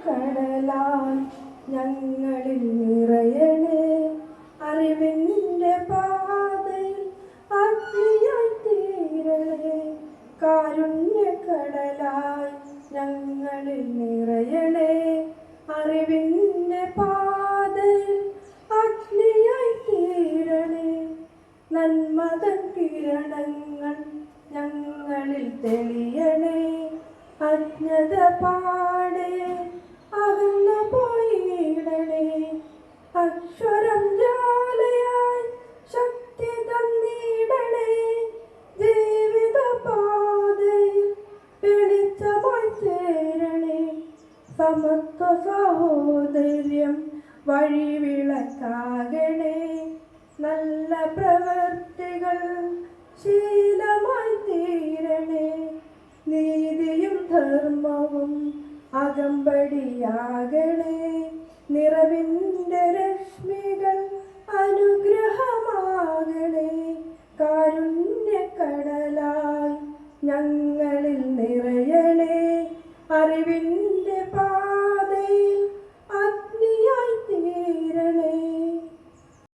കടലാൽ ഞങ്ങളിൽ നിറയണേ. അറിവിൻ്റെ പാതയിൽ അഗ്നിയായി തീരണേ. കാരുണ്യക്കടലായി ഞങ്ങളിൽ നിറയണേ. അറിവിൻ്റെ പാതയിൽ അഗ്നിയായി തീരണേ. നന്മതൻ കിരണങ്ങൾ ഞങ്ങളിൽ തെളിയണേ. അജ്ഞത പാടെ അകന്നു പോയിടണേ. അക്ഷരം ജ്വാലയായി ശക്തി തന്നിടണേ. ജീവിത പാതയിൽ വെളിച്ചമായി ചേരണേ. സമത്വ സഹോദര്യം വഴിവിളക്കാകണേ. നല്ല പ്രവൃത്തികൾ ശീലമായി തീരണേ. നീതിയും ധർമ്മവും അകമ്പടിയാകണേ. നിറവിൻ്റെ രശ്മികൾ അനുഗ്രഹമാകണേ. കാരുണ്യക്കടലായി ഞങ്ങളിൽ നിറയണേ. അറിവിൻ്റെ